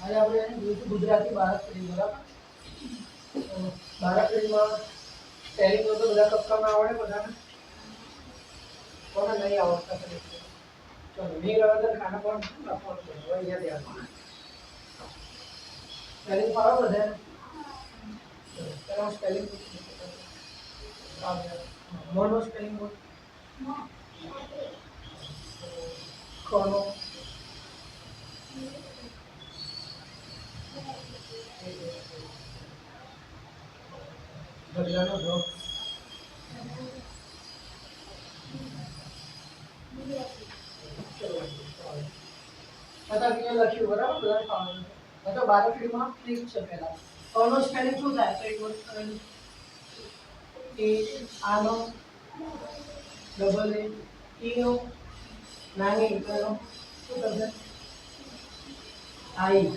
આજે આપણે ગુજરાતી બાળક કરી બરાબર. બાળક કરીમાં સ્પેલિંગ તો બધા કક્કામાં આવડે બધાને. કોને નહીં આવડતા કરી ચલો નહીં આવડતા ખાના પણ લખવાનું છે હવે યાદ રાખવાનું. સ્પેલિંગ ફાવે બધાને. ચલો સ્પેલિંગ મોનો સ્પેલિંગ બોલ. કોનો બદલાનો જો લખ્યું બરાબર બધા ફાવે તો 12 ફીડમાં ક્લિક છે પહેલા કોનો સ્પેલિંગ શું થાય તો એક વસ્તુ કરેલું એ આનો ડબલ એ ઈનો નાની ઈનો શું થશે આઈ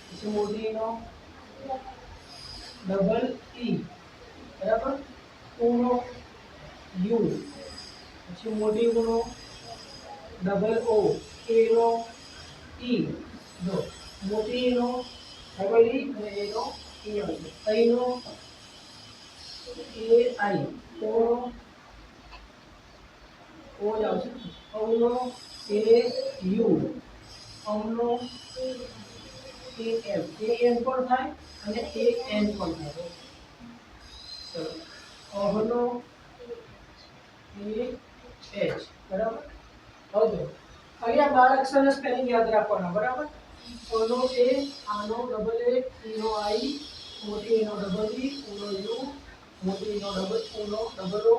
પછી મોટીનો ડબલ ઈ બરાબર ઉનો યુ પછી મોટી ઉનો ડબલ ઓ એનો ઈ જો મોટી એનો ડબલ ઈ અને એનો ઈ આવશે આઈનો એ આઈ ઓનો ઓ આવશે ઓનો એ યુ ઓનો એ એમ પણ થાય અને એ એન પણ થાય ચલો ઓનો એ એચ બરાબર હવે અહીંયા 12 અક્ષરનો સ્પેલિંગ યાદ રાખવાના બરાબર ઓનો એ આનો ડબલ એ ઈનો આઈ મોટી એનો ડબલ ઈ ઉનો યુ મોટી એનો double O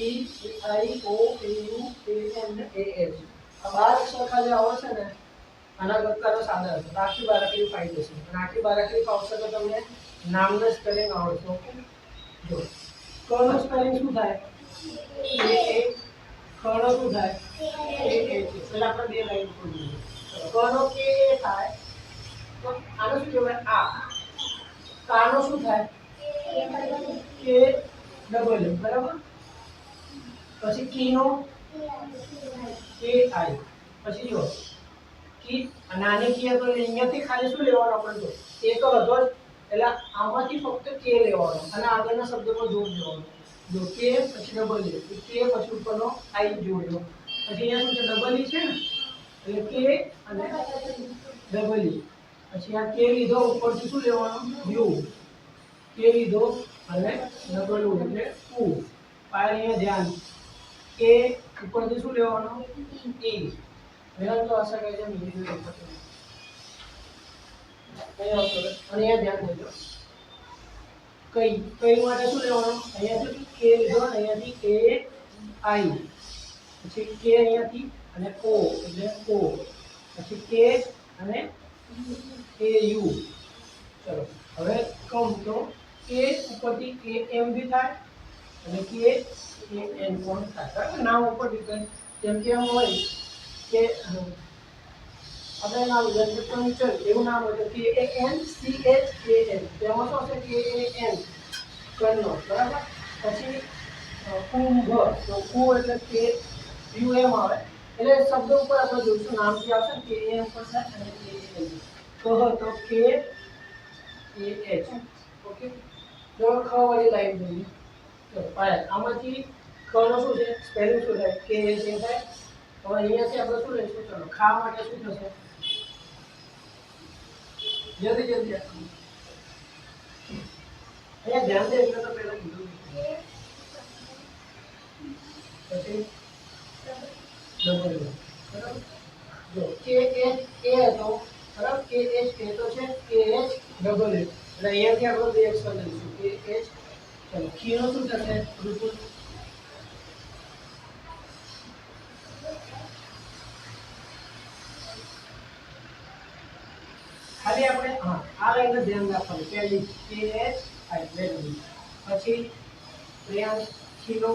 E I O A U A N A H આ 12 અક્ષર ખાલી આવશે ને આના કરતા સાદા હશે આખી બારાકડી ફાઈ જશે અને આખી બારાકડી ફાવશે તો તમને નામનો સ્પેલિંગ આવડશે ઓકે જો કનો સ્પેલિંગ શું થાય એ એ કનો શું થાય એ એ છે પહેલા આપણે બે લાઈન ખોલીએ કનો કે એ થાય તો આનો શું કહેવાય આ કાનો શું થાય કે ડબલ એ બરાબર પછી કીનો કે આઈ પછી જો કી નાની કી તો અહીંયાથી ખાલી શું લેવાનું આપણે જો એ તો હતો જ એટલે આમાંથી ફક્ત કે લેવાનો અને આગળના શબ્દમાં જોડ દેવાનો જો કે પછી ડબલ એ કે પછી ઉપરનો આઈ જોડ્યો પછી અહીંયા શું છે ડબલ ઈ છે ને એટલે કે અને ડબલ ઈ પછી આ કે લીધો ઉપરથી શું લેવાનું યુ કે લીધો અને ડબલ યુ એટલે ઉ પાય અહીંયા ધ્યાન કે ઉપરથી શું લેવાનું ઈ મેં તો આશા કહે છે બીજી કોઈ વખત અને અહીંયા ધ્યાન દેજો કઈ કઈ માટે શું લેવાનું અહીંયાથી કે લીધો અહીંયાથી કે આઈ પછી કે અહીંયાથી અને ઓ એટલે ઓ પછી કે અને એ યુ ચલો હવે કહું તો કે ઉપરથી કે એમ બી થાય અને કે એ એન પણ થાય બરાબર નામ ઉપર ડિપેન્ડ જેમ કે એમ હોય કે આપણે નામ જેમ કે પંચર એવું નામ હોય તો કે A N C H K N તેમાં શું હશે કે એ એન કરનો બરાબર પછી કુંભ તો કુ એટલે કે યુ એમ આવે એટલે શબ્દ ઉપર આપણે જોઈશું નામથી આવશે કે એ એમ પણ થાય અને કે એ એન કહો તો કે એ એચ ઓકે જો ખ વાળી લાઈન જોઈએ તો પાય આમાંથી ખ નો શું છે સ્પેલિંગ શું થાય કે એ જે થાય હવે અહીંયાથી આપણે શું લઈશું ચલો ખા માટે શું થશે જલ્દી જલ્દી અહીંયા ધ્યાન દે એટલે તો પહેલા કીધું પછી ડબલ બરાબર જો કે એચ એ હતો બરાબર કે એચ એ તો છે કે એચ ડબલ એ એટલે અહીંયાથી આપણે બે અક્ષર લઈશું કે એચ ચલો ખીનો શું થશે બિલકુલ ખાલી આપણે હા આ લાઈનનું ધ્યાન રાખવાનું પહેલી કે એચ આઈ વેરી પછી પ્રિયાંશ ખીનો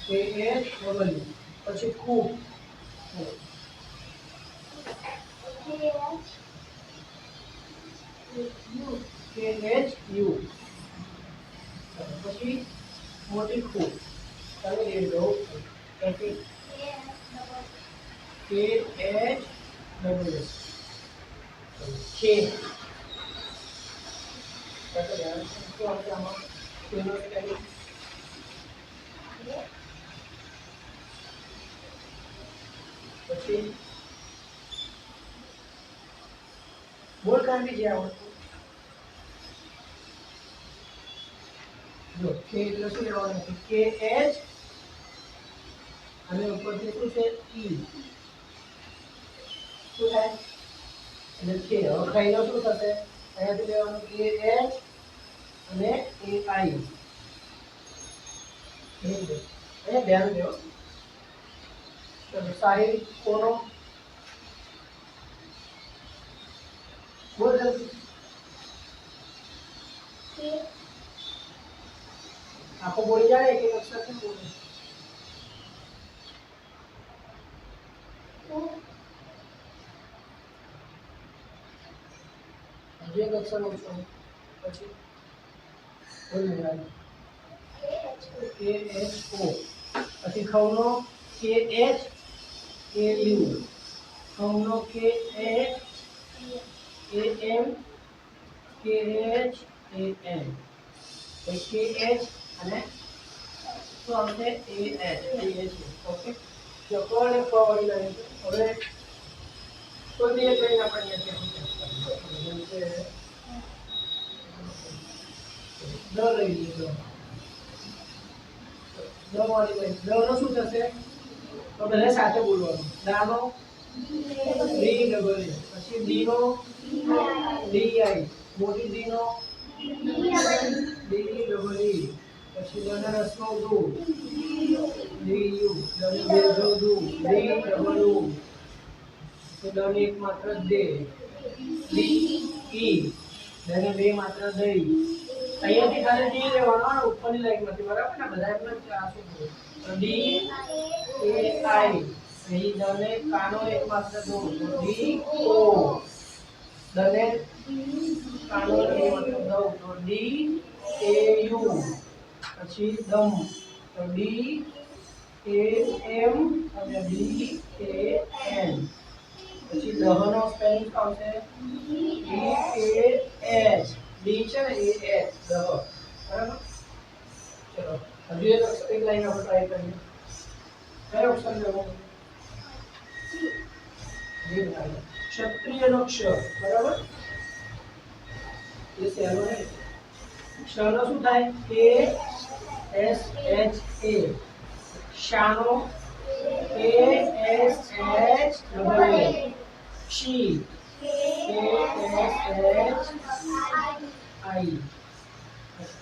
કે એચ ડબલ પછી ખૂબ કે એચ યુ પછી મોટી ખૂબ ચાલો એ લો પછી કે એચ ડબલ એસ કે શું આવશે આમાં કેનો સ્પેલિંગ પછી બોલ કાંડી જે આવડતું જો કે એટલે શું લેવાનું કે એચ અને ઉપરથી શું છે ઈ શું થાય એટલે કે હવે ખાઈનો શું થશે અહીંયાથી લેવાનું કે એચ અને એ આઈ અહીંયા ધ્યાન દો ચલો સાહિલ કોનો બોલ જલ્દી આખો બોલી જાય એક એક અક્ષર કેમ બોલે હજુ એક અક્ષર ઓછો પછી બોલ નિરાલી કે એચ ઓ પછી ખવનો કે એચ કે યુ ખવનો કે એચ એ એમ કે એચ એ એમ કે એચ અને શું આવશે એ એચ ઓકે ચોકોને પાવડી લાઈન હવે કોઈ બી એક લાઈન આપણે દ લઈ લીધો દ વાળી લાઈન દ નો શું થશે તો બધા સાથે બોલવાનું દાનો ડી ડબલ એ પછી ડી નો ડી આઈ મોટી ડી નો ડી ડબલ ઈ પછી દના રસનો દુ ડી યુ દને બેજો દુ ડી ડબલ યુ તો દને એક માત્ર દે ડી ઈ દને બે માત્ર દઈ અહીંયાથી ખાલી ડી લેવાનો ઉપરની લાઈનમાંથી બરાબર ને બધા એમ જ આ શું ડી એ આઈ અહીં દને કાનો એક માત્ર દો ડી ઓ દને કાનો એક માત્ર દો તો ડી એ યુ પછી દમ તો ડી એ એમ અને ડી એ એન પછી દહનો સ્પેલિંગ આવશે ડી એ એચ ડી છે ને એ એચ દહ બરાબર ચલો હજુ એક લાઈન આપણે ટ્રાય કરીએ કયો અક્ષર લેવો ક્ષત્રિયનો ક્ષ બરાબર એ સહેલો નહીં ક્ષનો શું થાય કે એસ એચ એ શાનો કે એસ એચ ડબલ એ ક્ષી કે એસ એચ આઈ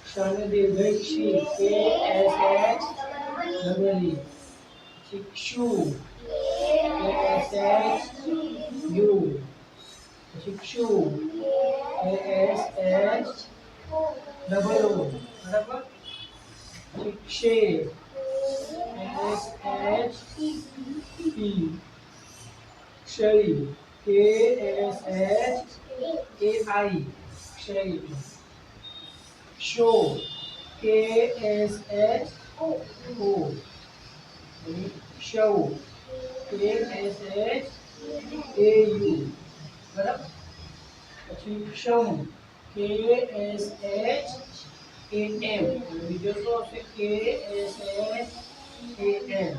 ક્ષને દીર્ઘ ક્ષી કે એસ એચ ડબલ ઈ શિક્ષુ કે એસ એચ યુ શિક્ષુ કે એસ એચ ડબલ ઓ બરાબર શિક્ષે એસ એચ પી ક્ષય કે એસ એચ એ આઈ ક્ષય શો કે એસ એચ ઓ શૌ કે એસ એચ એ યુ બરાબર પછી ક્ષમ કે એસ એચ એ એમ બીજો શું આવશે કે એસ એચ એ એમ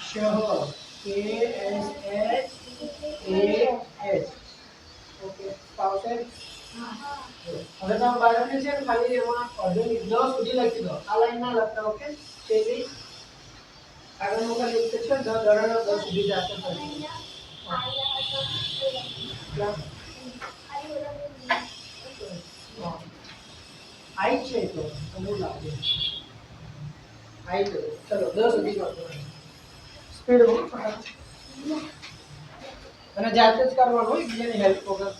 શહ કે એસ એચ એ એચ ઓકે આવશે હવે તમે બાળકને છે ને ખાલી એમાં અડધો 10 સુધી લખી દો આ લાઈન ના લખતા ઓકે તેવી આગળનો ખાલી એક છે દડાનો 10 સુધી જાતે કરી આઈ છે તો તમને લાગે આઈ તો ચલો 10 સુધી કરતો સ્પીડ અને જાતે જ કરવાનું હોય બીજાની હેલ્પ વગર